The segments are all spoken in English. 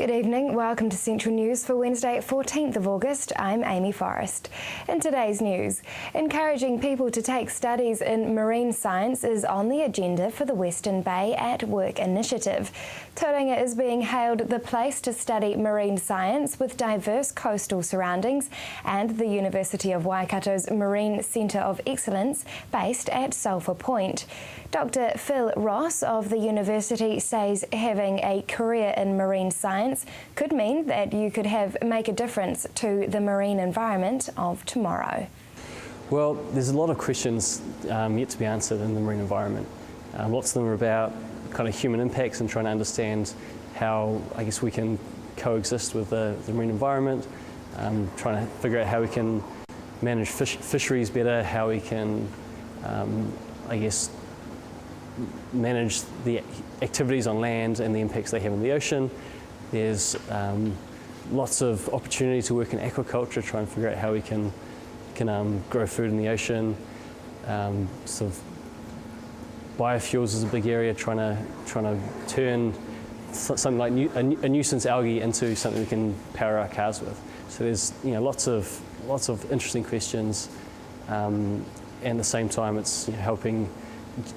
Good evening, welcome to Central News for Wednesday, 14th of August. I'm Amy Forrest. In today's news, encouraging people to take studies in marine science is on the agenda for the Western Bay at Work initiative. Tauranga is being hailed the place to study marine science with diverse coastal surroundings, and the University of Waikato's Marine Centre of Excellence based at Sulphur Point. Dr. Phil Ross of the university says having a career in marine science could mean that you could make a difference to the marine environment of tomorrow. Well, there's a lot of questions yet to be answered in the marine environment. Lots of them are about kind of human impacts and trying to understand how, I guess, we can coexist with the marine environment, trying to figure out how we can manage fisheries better, how we can, I guess, manage the activities on land and the impacts they have in the ocean. There's lots of opportunity to work in aquaculture, try and figure out how we can grow food in the ocean. Sort of biofuels is a big area, trying to turn something like a nuisance algae into something we can power our cars with. So there's lots of interesting questions, and at the same time it's helping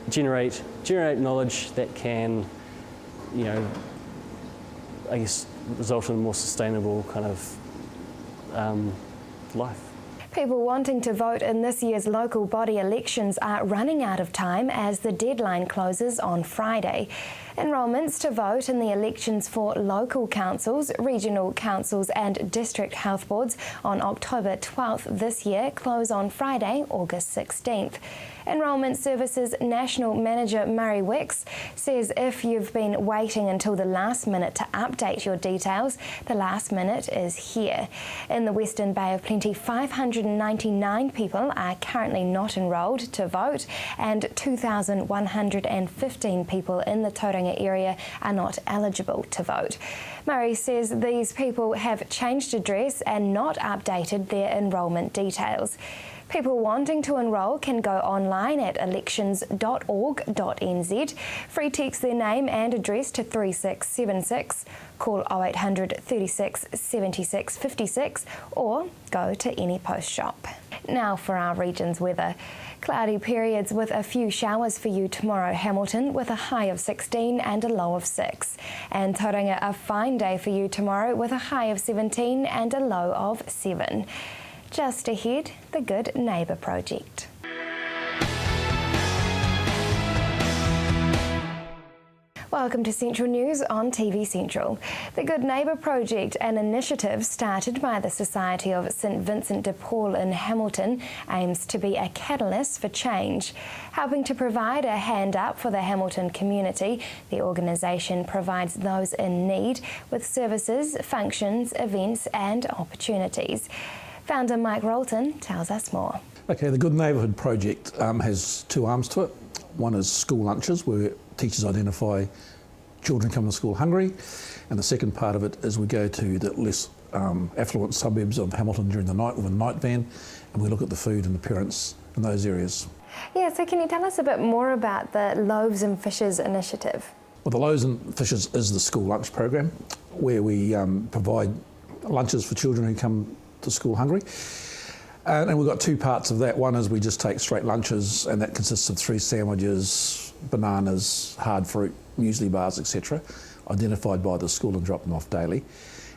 generate knowledge that can, I guess, result in a more sustainable kind of life. People wanting to vote in this year's local body elections are running out of time as the deadline closes on Friday. Enrolments to vote in the elections for local councils, regional councils and district health boards on October 12th this year close on Friday, August 16th. Enrolment Services National Manager Murray Wicks says if you've been waiting until the last minute to update your details, the last minute is here. In the Western Bay of Plenty, 599 people are currently not enrolled to vote, and 2,115 people in the Tauranga area are not eligible to vote. Murray says these people have changed address and not updated their enrolment details. People wanting to enrol can go online at elections.org.nz, free text their name and address to 3676, call 0800 36 76 56 or go to any post shop. Now for our region's weather. Cloudy periods with a few showers for you tomorrow. Hamilton with a high of 16 and a low of 6. And Tauranga, a fine day for you tomorrow with a high of 17 and a low of 7. Just ahead, the Good Neighbour Project. Welcome to Central News on TV Central. The Good Neighbour Project, an initiative started by the Society of St Vincent de Paul in Hamilton, aims to be a catalyst for change. Helping to provide a hand up for the Hamilton community, the organisation provides those in need with services, functions, events and opportunities. Founder Mike Rolton tells us more. Okay, the Good Neighbourhood Project has two arms to it. One is school lunches, where teachers identify children coming to school hungry, and the second part of it is we go to the less affluent suburbs of Hamilton during the night with a night van, and we look at the food and the parents in those areas. Yeah, so can you tell us a bit more about the Loaves and Fishes initiative? Well, the Loaves and Fishes is the school lunch program, where we provide lunches for children who come to school hungry. And we've got two parts of that. One is we just take straight lunches, and that consists of 3 sandwiches, bananas, hard fruit, muesli bars, etc., identified by the school and drop them off daily.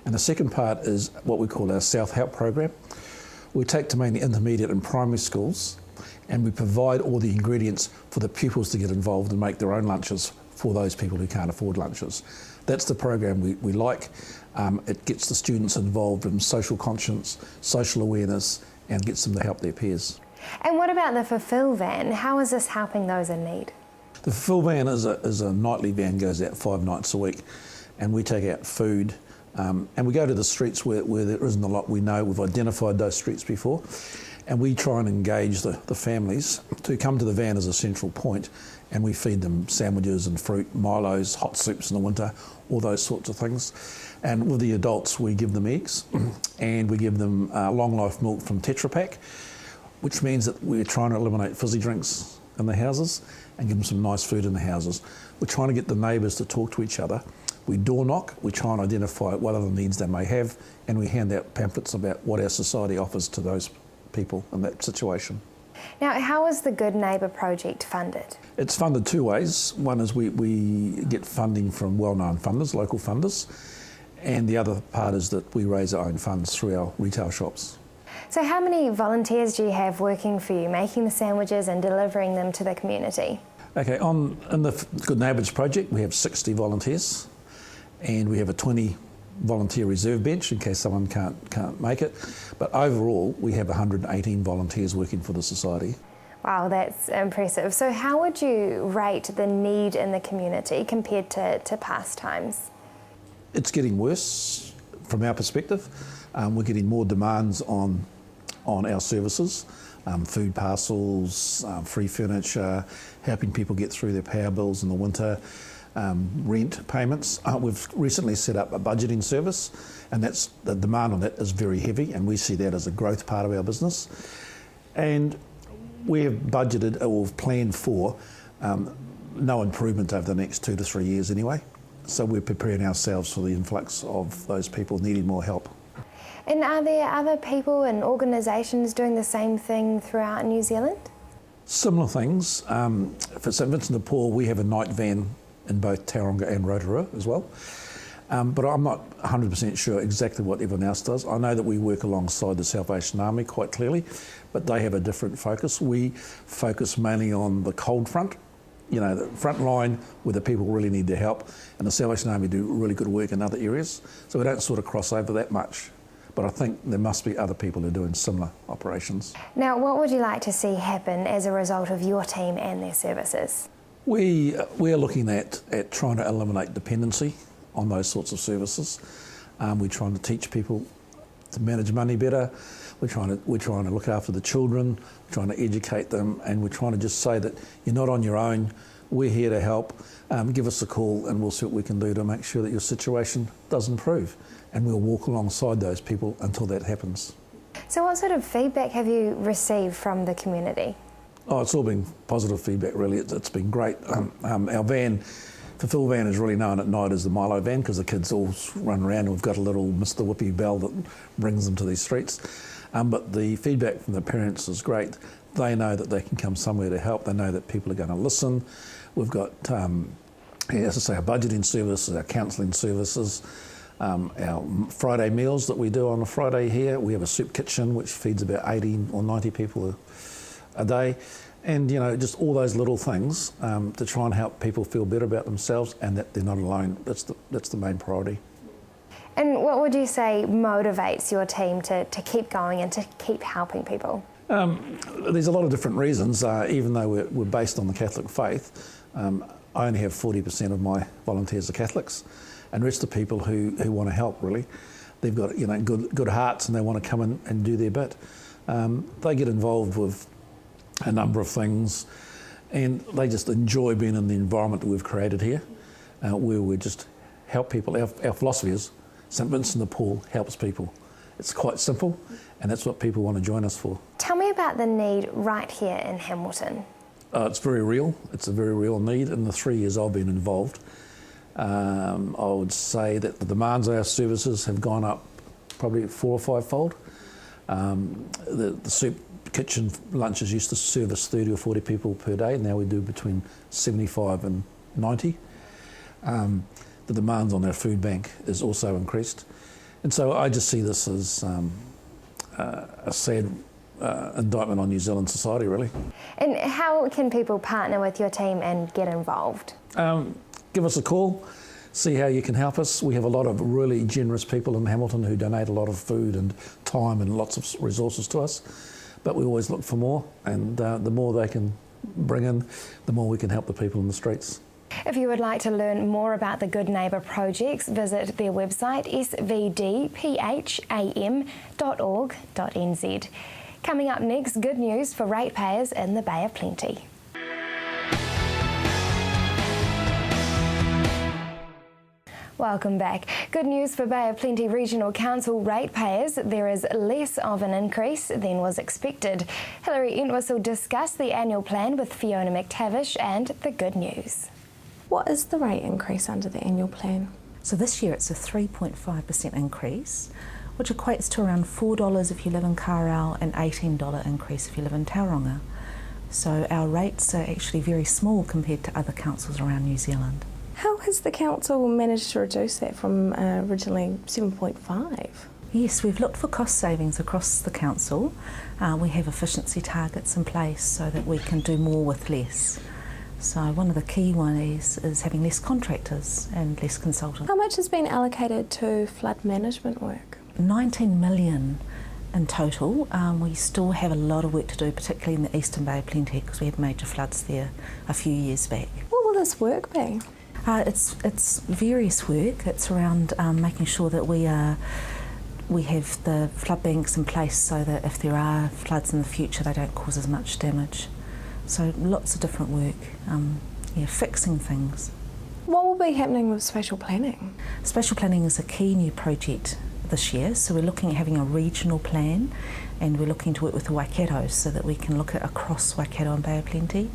And the second part is what we call our South Help program. We take to mainly intermediate and primary schools, and we provide all the ingredients for the pupils to get involved and make their own lunches for those people who can't afford lunches. That's the program we like. It gets the students involved in social conscience, social awareness, and gets them to help their peers. And what about the Fulfill van? How is this helping those in need? The Fulfill van is a nightly van, goes out 5 nights a week, and we take out food, and we go to the streets where there isn't a lot we know. We've identified those streets before, and we try and engage the families to come to the van as a central point, and we feed them sandwiches and fruit, Milos, hot soups in the winter, all those sorts of things. And with the adults, we give them eggs, and we give them long life milk from Tetra Pak, which means that we're trying to eliminate fizzy drinks in the houses and give them some nice food in the houses. We're trying to get the neighbours to talk to each other We door knock, we try and identify what other needs they may have, and we hand out pamphlets about what our society offers to those people in that situation. Now, how is the Good Neighbour project funded? It's funded two ways. One is we get funding from well-known funders, local funders, and the other part is that we raise our own funds through our retail shops. So how many volunteers do you have working for you, making the sandwiches and delivering them to the community? Okay, in the Good Neighbours project we have 60 volunteers, and we have a 20 volunteer reserve bench in case someone can't make it. But overall we have 118 volunteers working for the society. Wow, that's impressive. So how would you rate the need in the community compared to past times? It's getting worse from our perspective. We're getting more demands on our services, food parcels, free furniture, helping people get through their power bills in the winter, rent payments. We've recently set up a budgeting service, and the demand on that is very heavy, and we see that as a growth part of our business. And we have budgeted or planned for no improvement over the next 2 to 3 years anyway. So we're preparing ourselves for the influx of those people needing more help. And are there other people and organisations doing the same thing throughout New Zealand? Similar things. For St Vincent de Paul, we have a night van in both Tauranga and Rotorua as well. But I'm not 100% sure exactly what everyone else does. I know that we work alongside the Salvation Army quite clearly, but they have a different focus. We focus mainly on the cold front, the front line where the people really need their help, and the Salvation Army do really good work in other areas. So we don't sort of cross over that much. But I think there must be other people who are doing similar operations. Now, what would you like to see happen as a result of your team and their services? We are looking at trying to eliminate dependency on those sorts of services. We're trying to teach people to manage money better. We're trying to look after the children. We're trying to educate them, and we're trying to just say that you're not on your own. We're here to help. Give us a call, and we'll see what we can do to make sure that your situation does improve. And we'll walk alongside those people until that happens. So what sort of feedback have you received from the community? Oh, it's all been positive feedback, really. It's been great. Our van, Fulfill van, is really known at night as the Milo van because the kids all run around, and we've got a little Mr. Whippy bell that brings them to these streets. But the feedback from the parents is great. They know that they can come somewhere to help. They know that people are going to listen. We've got, as I say, our budgeting services, our counselling services, our Friday meals that we do on a Friday here. We have a soup kitchen which feeds about 80 or 90 people a day, and just all those little things to try and help people feel better about themselves and that they're not alone. That's the main priority. And what would you say motivates your team to keep going and to keep helping people? There's a lot of different reasons. Even though we're based on the Catholic faith, I only have 40% of my volunteers are Catholics, and the rest of the people who want to help, really. They've got good hearts, and they want to come in and do their bit. They get involved with a number of things, and they just enjoy being in the environment that we've created here, where we just help people. Our philosophy is St Vincent de Paul helps people. It's quite simple, and that's what people want to join us for. Tell me about the need right here in Hamilton. It's very real. It's a very real need. In the 3 years I've been involved, I would say that the demands of our services have gone up probably 4 or 5-fold. The soup kitchen lunches used to service 30 or 40 people per day. Now we do between 75 and 90. The demands on our food bank is also increased. And so I just see this as a sad indictment on New Zealand society, really. And how can people partner with your team and get involved? Give us a call, see how you can help us. We have a lot of really generous people in Hamilton who donate a lot of food and time and lots of resources to us. But we always look for more, and the more they can bring in, the more we can help the people in the streets. If you would like to learn more about the Good Neighbour projects, visit their website svdpham.org.nz. Coming up next, good news for ratepayers in the Bay of Plenty. Welcome back. Good news for Bay of Plenty Regional Council ratepayers. There is less of an increase than was expected. Hilary Entwistle discussed the annual plan with Fiona McTavish and the good news. What is the rate increase under the annual plan? So this year it's a 3.5% increase, which equates to around $4 if you live in Kawerau and $18 increase if you live in Tauranga. So our rates are actually very small compared to other councils around New Zealand. How has the council managed to reduce that from originally 7.5? Yes, we've looked for cost savings across the council. We have efficiency targets in place so that we can do more with less. So one of the key ones is having less contractors and less consultants. How much has been allocated to flood management work? 19 million in total. We still have a lot of work to do, particularly in the Eastern Bay of Plenty, because we had major floods there a few years back. What will this work be? It's various work. It's around making sure that we have the flood banks in place so that if there are floods in the future, they don't cause as much damage. So lots of different work, fixing things. What will be happening with spatial planning? Spatial planning is a key new project this year, so we're looking at having a regional plan, and we're looking to work with the Waikato so that we can look at across Waikato and Bay of Plenty.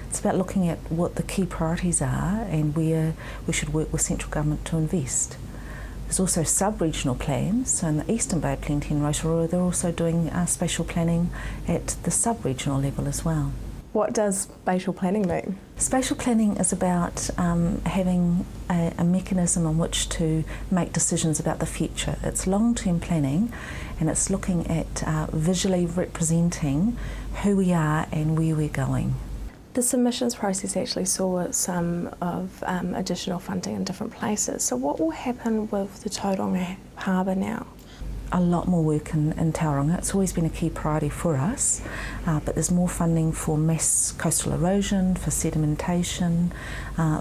It's about looking at what the key priorities are and where we should work with central government to invest. There's also sub-regional plans, so in the Eastern Bay of Plenty and Rotorua they're also doing spatial planning at the sub-regional level as well. What does spatial planning mean? Spatial planning is about having a mechanism on which to make decisions about the future. It's long-term planning, and it's looking at visually representing who we are and where we're going. The submissions process actually saw some of additional funding in different places. So what will happen with the Tauranga Harbour now? A lot more work in Tauranga. It's always been a key priority for us, but there's more funding for mass coastal erosion, for sedimentation,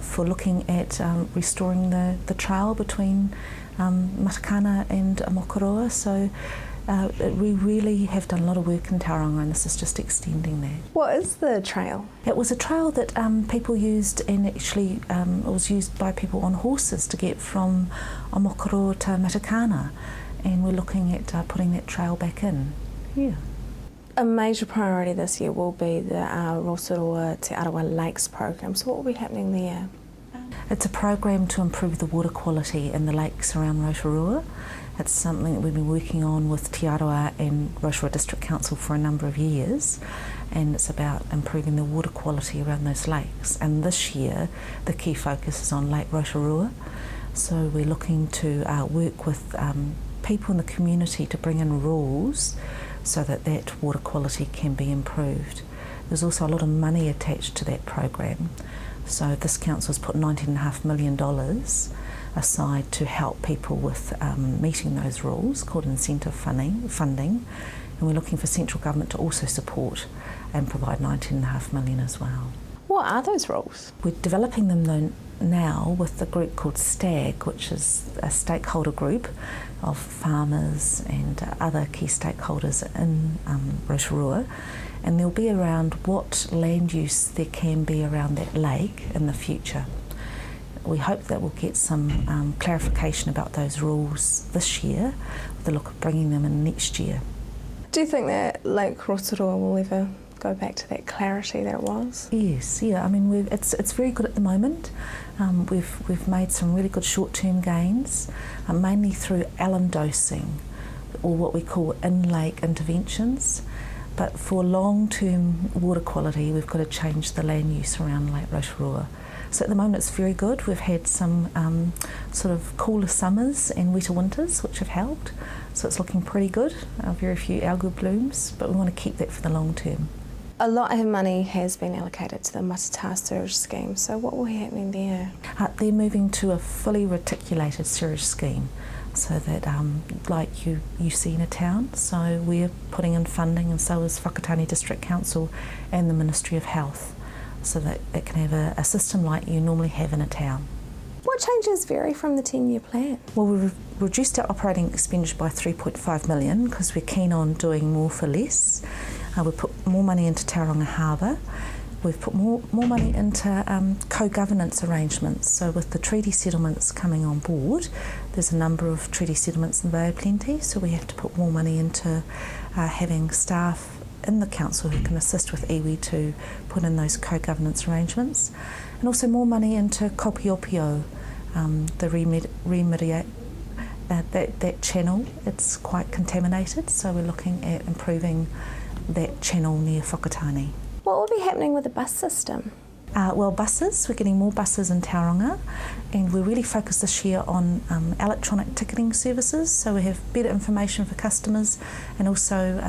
for looking at restoring the trail between Matakana and Mokoroa. So we really have done a lot of work in Tauranga, and this is just extending that. What is the trail? It was a trail that people used, and actually it was used by people on horses to get from Mokoroa to Matakana. And we're looking at putting that trail back in. Yeah. A major priority this year will be the Rotorua Te Arawa Lakes program. So what will be happening there? It's a program to improve the water quality in the lakes around Rotorua. It's something that we've been working on with Te Arawa and Rotorua District Council for a number of years, and it's about improving the water quality around those lakes. And this year the key focus is on Lake Rotorua. So we're looking to work with people in the community to bring in rules so that that water quality can be improved. There's also a lot of money attached to that program. So this council has put $19.5 million aside to help people with meeting those rules, called incentive funding, and we're looking for central government to also support and provide $19.5 million as well. What are those rules? We're developing them now with a group called STAG, which is a stakeholder group of farmers and other key stakeholders in Rotorua, and they'll be around what land use there can be around that lake in the future. We hope that we'll get some clarification about those rules this year, with the look of bringing them in next year. Do you think that Lake Rotorua will ever go back to that clarity that it was? Yes, yeah. I mean, it's very good at the moment. We've made some really good short-term gains, mainly through alum dosing, or what we call in-lake interventions. But for long-term water quality, we've got to change the land use around Lake Rotorua. So at the moment it's very good. We've had some sort of cooler summers and wetter winters, which have helped. So it's looking pretty good. Very few algal blooms, but we want to keep that for the long term. A lot of money has been allocated to the Matata sewage scheme, so what will be happening there? They're moving to a fully reticulated sewage scheme, so that like you see in a town. So we're putting in funding, and so is Whakatane District Council and the Ministry of Health, so that it can have a system like you normally have in a town. What changes vary from the 10-year plan? Well, we've reduced our operating expenditure by $3.5 million because we're keen on doing more for less. We've put more money into Tauranga Harbour. We've put more money into co-governance arrangements. So with the treaty settlements coming on board, there's a number of treaty settlements in the Bay of Plenty, so we have to put more money into having staff in the council who can assist with iwi to put in those co-governance arrangements, and also more money into Kopiopio that channel. It's quite contaminated, so we're looking at improving that channel near Whakatane. What will be happening with the bus system? Well, buses, we're getting more buses in Tauranga, and we're really focused this year on electronic ticketing services, so we have better information for customers, and also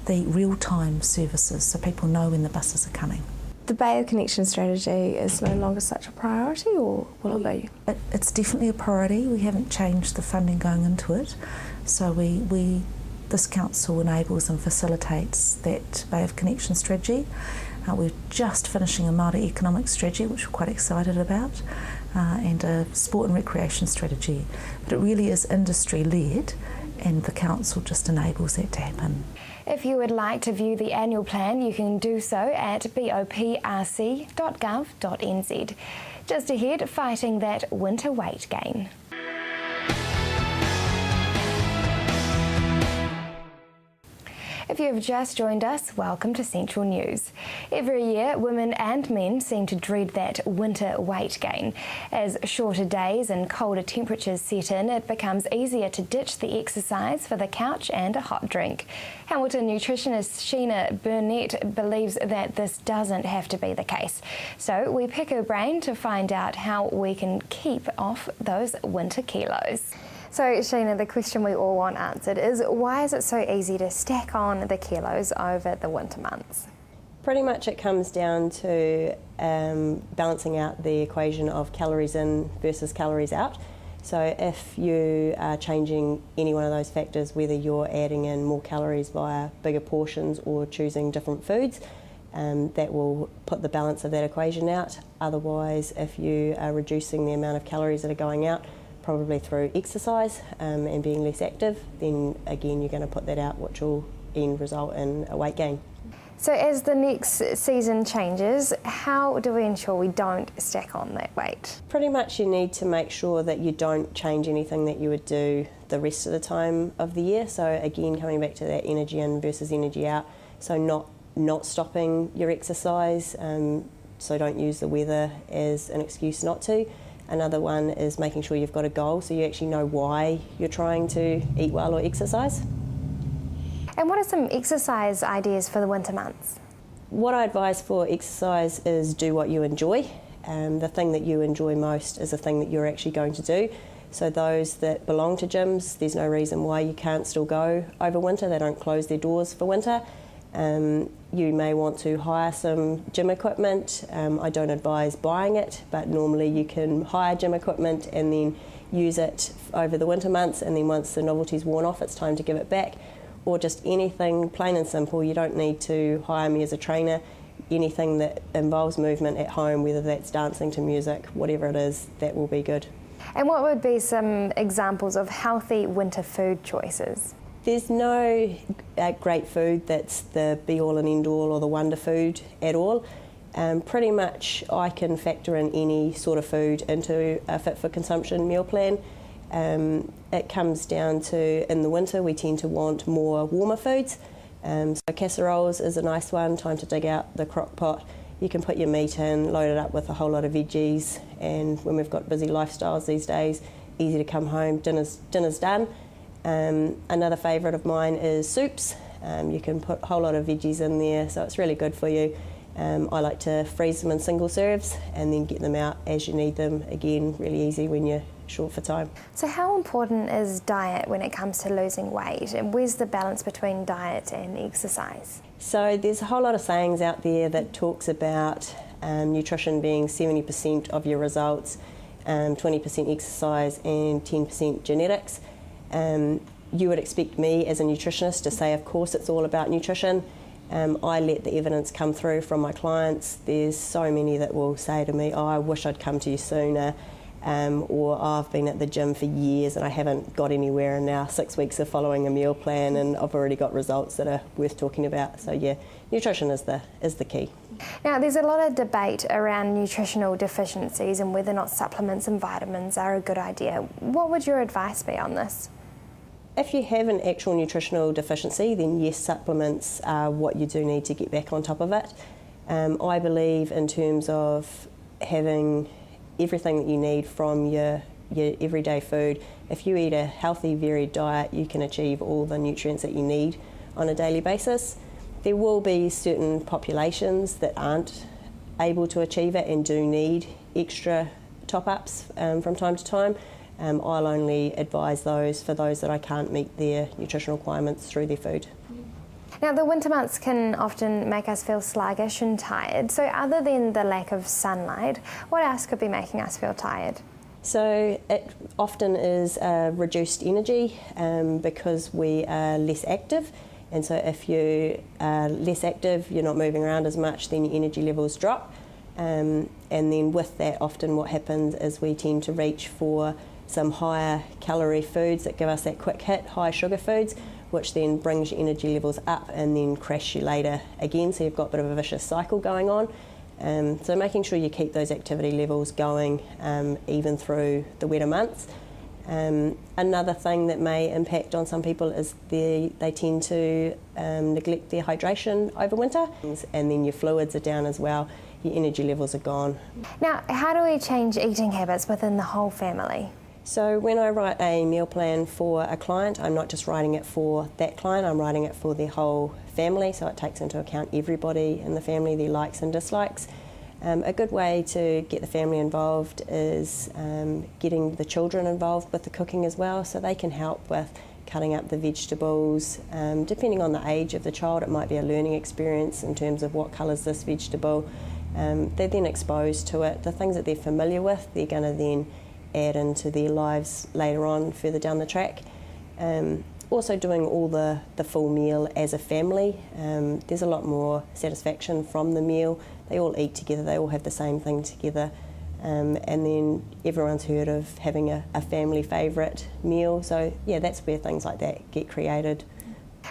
the real-time services, so people know when the buses are coming. The Bay of Connection strategy is no longer such a priority, or will it be? It's definitely a priority. We haven't changed the funding going into it, so this council enables and facilitates that Bay of Connection strategy. We're just finishing a Māori economic strategy, which we're quite excited about, and a sport and recreation strategy. But it really is industry-led, and the council just enables that to happen. If you would like to view the annual plan, you can do so at boprc.gov.nz. Just ahead, fighting that winter weight gain. If you have just joined us, welcome to Central News. Every year, women and men seem to dread that winter weight gain. As shorter days and colder temperatures set in, it becomes easier to ditch the exercise for the couch and a hot drink. Hamilton nutritionist Sheena Burnett believes that this doesn't have to be the case. So we pick her brain to find out how we can keep off those winter kilos. So, Sheena, the question we all want answered is, why is it so easy to stack on the kilos over the winter months? Pretty much it comes down to balancing out the equation of calories in versus calories out. So if you are changing any one of those factors, whether you're adding in more calories via bigger portions or choosing different foods, that will put the balance of that equation out. Otherwise, if you are reducing the amount of calories that are going out, probably through exercise and being less active, then again you're going to put that out, which will end result in a weight gain. So as the next season changes, how do we ensure we don't stack on that weight? Pretty much you need to make sure that you don't change anything that you would do the rest of the time of the year. So again, coming back to that energy in versus energy out, so not stopping your exercise, so don't use the weather as an excuse not to. Another one is making sure you've got a goal, so you actually know why you're trying to eat well or exercise. And what are some exercise ideas for the winter months? What I advise for exercise is do what you enjoy. The thing that you enjoy most is the thing that you're actually going to do. So those that belong to gyms, there's no reason why you can't still go over winter. They don't close their doors for winter. You may want to hire some gym equipment. I don't advise buying it, but normally you can hire gym equipment and then use it over the winter months, and then once the novelty's worn off, it's time to give it back. Or just anything plain and simple. You don't need to hire me as a trainer. Anything that involves movement at home, whether that's dancing to music, whatever it is, that will be good. And what would be some examples of healthy winter food choices? There's no great food that's the be-all and end-all or the wonder food at all. Pretty much I can factor in any sort of food into a fit-for-consumption meal plan. It comes down to, in the winter, we tend to want more warmer foods. So casseroles is a nice one, time to dig out the crock pot. You can put your meat in, load it up with a whole lot of veggies, and when we've got busy lifestyles these days, easy to come home, dinner's done. Another favourite of mine is soups. You can put a whole lot of veggies in there, so it's really good for you. I like to freeze them in single serves and then get them out as you need them. Again, really easy when you're short for time. So how important is diet when it comes to losing weight, and where's the balance between diet and exercise? So there's a whole lot of sayings out there that talks about nutrition being 70% of your results, 20% exercise and 10% genetics. You would expect me as a nutritionist to say, of course, it's all about nutrition. I let the evidence come through from my clients. There's so many that will say to me, oh, I wish I'd come to you sooner, or oh, I've been at the gym for years and I haven't got anywhere, and now 6 weeks of following a meal plan and I've already got results that are worth talking about. So yeah, nutrition is the key. Now, there's a lot of debate around nutritional deficiencies and whether or not supplements and vitamins are a good idea. What would your advice be on this? If you have an actual nutritional deficiency, then yes, supplements are what you do need to get back on top of it. I believe in terms of having everything that you need from your everyday food. If you eat a healthy, varied diet, you can achieve all the nutrients that you need on a daily basis. There will be certain populations that aren't able to achieve it and do need extra top-ups from time to time. I'll only advise those for those that I can't meet their nutritional requirements through their food. Now, the winter months can often make us feel sluggish and tired. So other than the lack of sunlight, what else could be making us feel tired? So it often is reduced energy because we are less active. And so if you are less active, you're not moving around as much, then your energy levels drop. And then with that, often what happens is we tend to reach for some higher calorie foods that give us that quick hit, high sugar foods, which then brings your energy levels up and then crash you later again. So you've got a bit of a vicious cycle going on. So making sure you keep those activity levels going even through the wetter months. Another thing that may impact on some people is they tend to neglect their hydration over winter, and then your fluids are down as well, your energy levels are gone. Now, how do we change eating habits within the whole family? So when I write a meal plan for a client, I'm not just writing it for that client, I'm writing it for their whole family, so it takes into account everybody in the family, their likes and dislikes. A good way to get the family involved is getting the children involved with the cooking as well, so they can help with cutting up the vegetables. Depending on the age of the child, it might be a learning experience in terms of what colour's this vegetable. They're then exposed to it. The things that they're familiar with, they're going to then add into their lives later on, further down the track. Also doing all the full meal as a family, there's a lot more satisfaction from the meal. They all eat together, they all have the same thing together, and then everyone's heard of having a family favourite meal, so yeah, that's where things like that get created.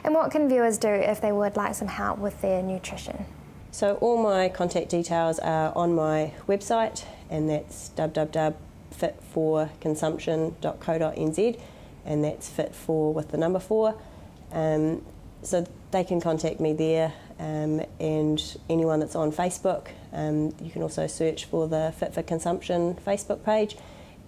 And what can viewers do if they would like some help with their nutrition? So all my contact details are on my website, and that's www.fitforconsumption.co.nz, and that's fit for with the number 4. So they can contact me there, and anyone that's on Facebook, you can also search for the Fit for Consumption Facebook page,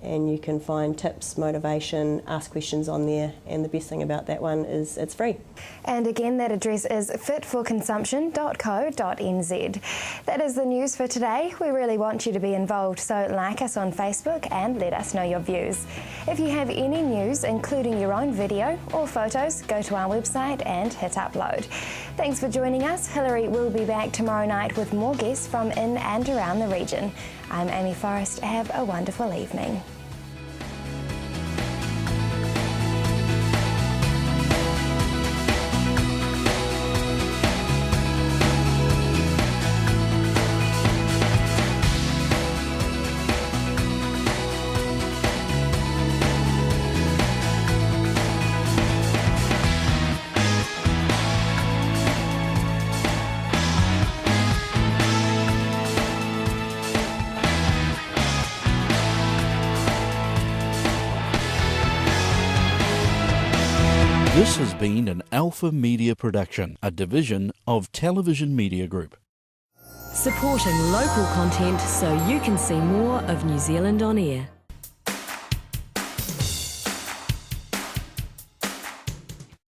and you can find tips, motivation, ask questions on there, and the best thing about that one is it's free. And again, that address is fitforconsumption.co.nz. That is the news for today. We really want you to be involved, so like us on Facebook and let us know your views. If you have any news, including your own video or photos, go to our website and hit upload. Thanks for joining us. Hilary will be back tomorrow night with more guests from in and around the region. I'm Amy Forrest. Have a wonderful evening. This has been an Alpha Media production, a division of Television Media Group. Supporting local content so you can see more of New Zealand on air.